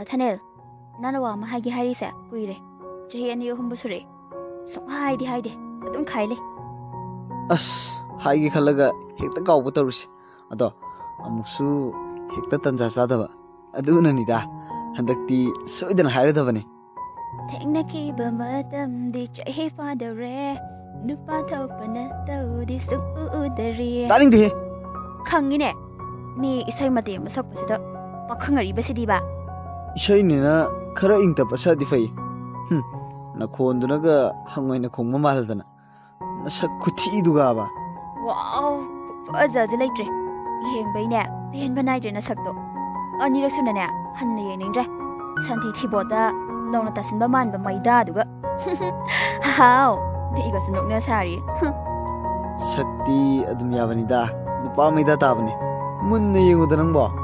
Tanel, Nanawa Mahagi Harisa, Guire, Jay and Yohumbusure. So hide, don't Kylie. As, Hagi Kalaga, Hector Gawators. Ado, Amusu, Hector Tanzadava, Adunanida, and the tea so then hide the money. Technically, Bamatam, the Jay father rare, Nupato Panato, this the rear. Darling, dear. Kangine, me is a madam, Soposito, Bakangari Basidiba. Shainina, Karaing Tapasa defay. Nakondunaga, hung in a Kumaldana. Nasakuti Dugaba. Wow, Faza the late. Him by now, the Henbanite in a Sakto. On your Sunana, Honey and Indra. Santi Tibota, Lonatasin Baman, but my dad. How? The Eagles no necessary. Sakti Admiavanida, the Palmida Tavani. Munni Udanambo.